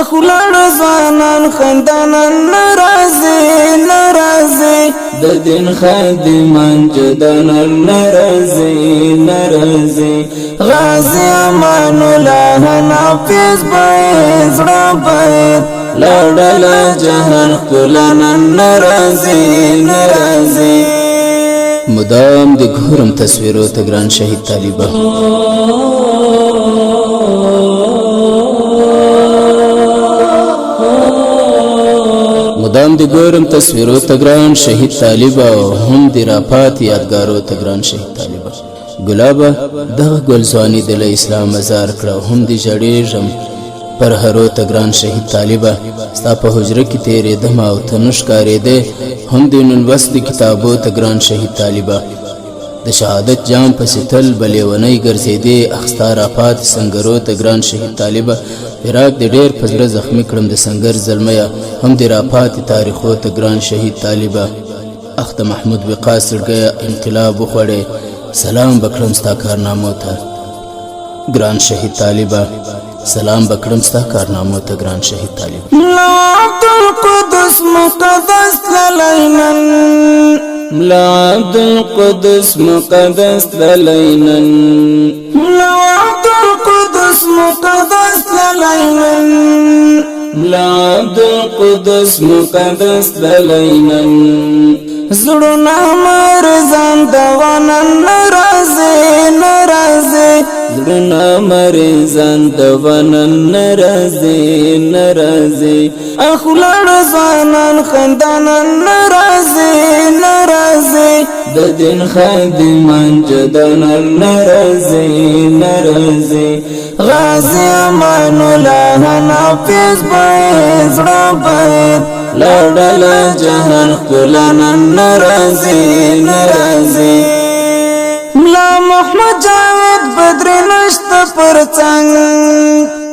اخلال زانان خندانان نرازي د دین خادمان جدانان نرازي غازی امان الله نافذ باید زړه باید لړل جهان کلانان نرازي مدام د ګورم تصویرو ته ګران شهید طالبه مدام د ګورم تصویرو ته ګران شهید طالبه هم د راپات یادګارو ته ګران شهید طالبه ګلابه دغه ګلزواني د اسلام مزار کړه هم د جړېږم پر هرو ته ګران شهید طالبه ستا په حجره کې تېرېدم او ته نه ښکارېدې هم د نن وس د کتابو ته ګران شهید طالبه د شهادت جام پسې تل به لیونی ګرځېدې اخستا راپاتې سنګرو ته ګران شهید طالبه فراق د ډېر په زړه زخمي کړم د سنګر زلمیه هم د راپاتې تاریخو ته ګران شهید طالبه اخ د محمود وقاص زړګیه انقلاب وخوړې سلام بکړم ستا کارنامو ته ګران شهید طالبه سلام بکړم ستا کارنامو ته ګران شهید طالبه ملا عبدالقدس مقدس للینن ملا عبدالقدس مقدس للینن ملا عبدالقدس مقدس للینن ملا عبدالقدس مقدس للینن زړونه مرزان دوانن نرازي زړونه مرزان دوانن نرازي اخلال زانان خندانن نرازي د دین خادمان جدانن نرازي غازی امان الله نافذ باید زړه باید لړل جهان کلانن نرازي ملا محمد جاوید بدر نشت پر څنګ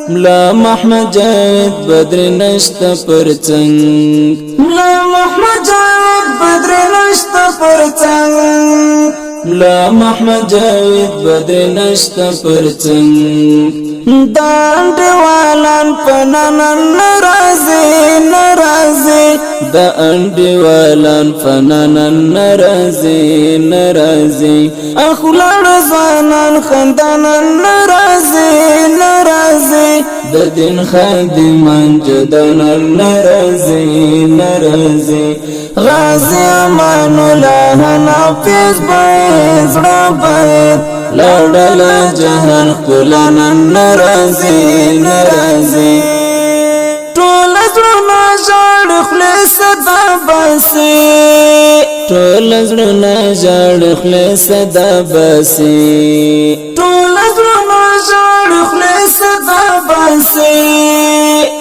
ملا محمد جاوید بدر نشت پر څنګ ملا محمد جاوید بدر نشت پر څنګ ملا محمد جاوید بدر نشت پر څنګ دانډوالان پنانن نرازي د انډیوالان فنانن نرازي اخلال زانان خندانن نرازي د دین خادمان جدانن نرازي غازی امان الله نافذ باید زړه باید لړل جهان کلانن نرازي ټول زړونه ژړ خولې صدا باسي ټول زړونه ژړ خولې صدا باسي ټول زړونه ژړ خولې صدا باسي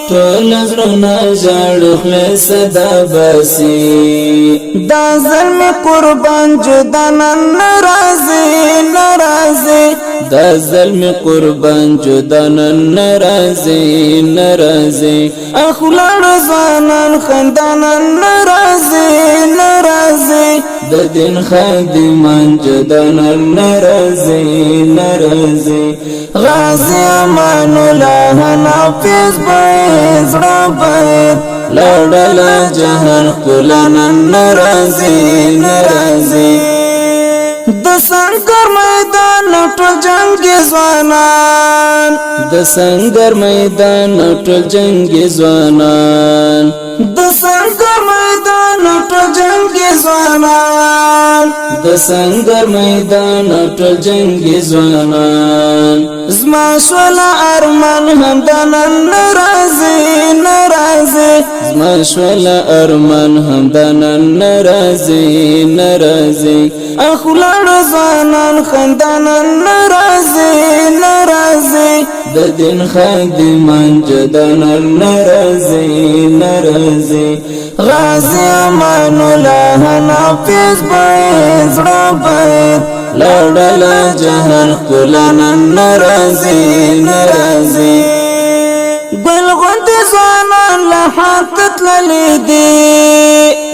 ټول زړونه ژړ خولې صدا باسي دا ظلم قربان جدانن نرازي دا ظلم قربان جدانن نرازي اخلال زانان خندانن نرازي د دین خادمان جدانن نرازي غازی امان الله نافذ باید زړه باید لړل جهان کلانن نرازي د سنگر میدان ټول جنگي ځوانان د سنگر میدان ټول جنگي ځوانان د سنگر میدان ټول جنگي ځوانان د سنگر میدان ټول جنگي ځوانان زما شول ارمان همدانن نرازي زما شول ارمان همدانن نرازي اخلال زانان خندانن نرازي د دین خادمان جدانن نرازي غازی امان الله نافذ باید زړه باید لړل جهان کلانن نرازي گل غند زانان لحاقت للیدی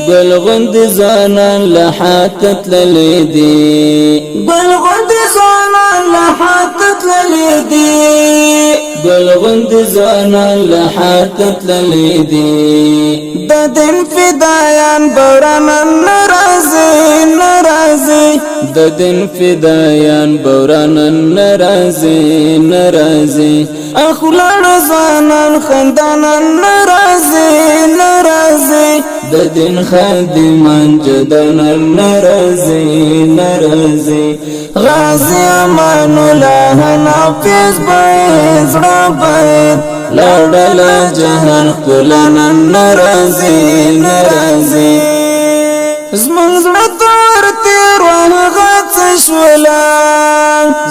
گل غند زانان لحاقت للیدی گل غند زانان لحاقت للیدی دي گل غند ځوانان له ښار ته تللي دي د دین فدایان بورانن ناراضي د دین فدایان بورانن ناراضي اخلاړ ځانان خندانن ناراضي د دین خادمان جدانن ناراضي غازی امان الله نافذ باید زړه باید لاړه جهان کولنن ناراضي زمونږ زړه تور تیر وهغه څه شوله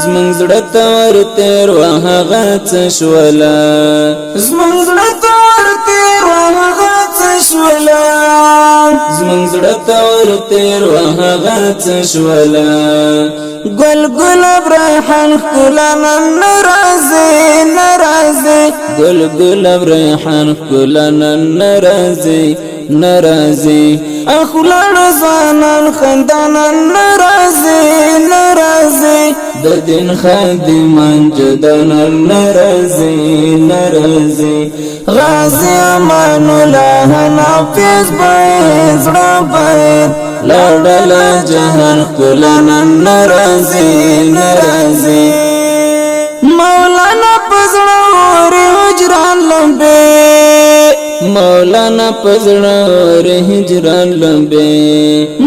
زمونږ زړه تور تیر وهغه څه شوله زمونږ زړه تور تیر وهغه څه شوله زمونږ زړه تور تیر وهغه څه شوله گل گلاب ریحان ښکلانن ناراضي گل گلاب ریحان ښکلانن ناراضي اخلاړ ځانان خندانن ناراضي د دین خادمان جدانن ناراضي غازی امان الله نافذ باید زړه باید لاړه جهان کولنن ناراضي مولانا پزړه اوري هجران لمبه مولانا پزړه اوري هجران لمبه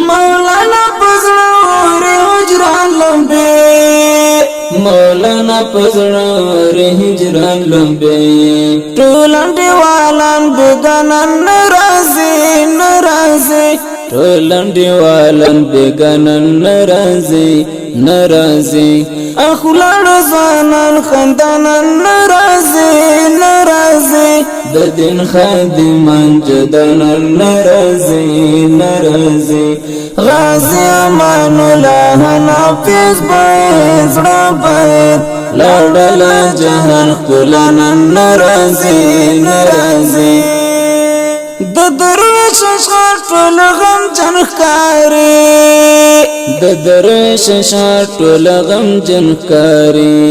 مولانا پزړه اوري هجران لمبه مولانا پزړه اوري هجران لمبه ټولن دیوالان بګنن ناراضي ټولن دیوالان بګنن ناراضي اخلاړ ځانان خندانن ناراضي د دین خادمان جدانن ناراضي غازی امان الله نافذ باید زړه باید لاړه جهان کولنن ناراضي د درویش ښار ټول غم جن ښکاري د درویش ښار ټول غم جن ښکاري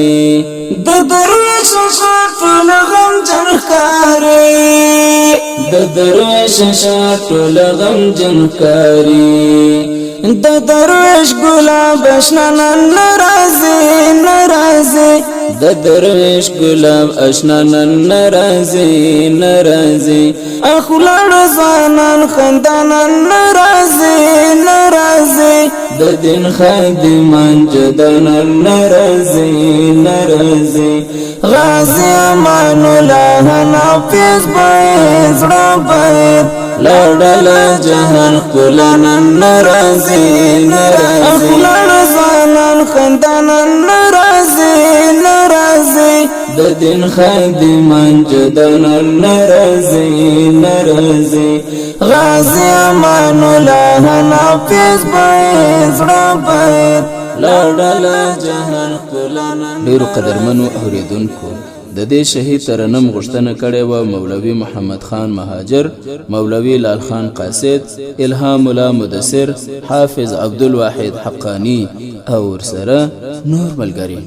د درویش ښار ټول غم جن ښکاري د درویش ښار ټول غم جن ښکاري د درویش ګلاب اشنانن ناراضي د درویش ګلاب اشنانن ناراضي اخلاړ ځانان خندانن ناراضي د دین خادمان جدانن ناراضي غازی امان الله نافذ باید زړه باید لاړه جهان کولنن ناراضي اخلاړ ځانان خندانن ناراضي د دین خادمان جدانن ناراضي غازی امان الله نافذ باید زړه باید لاړه جهان کولنن. ډیرو قدرمنو اوریدونکو د دې شهید ترنم غوښتنه کړې و مولوي محمد خان مهاجر، مولوي لال خان قاصد، الهام الله مدثر، حافظ عبدالواحد حقانی او ورسره نور ملګری.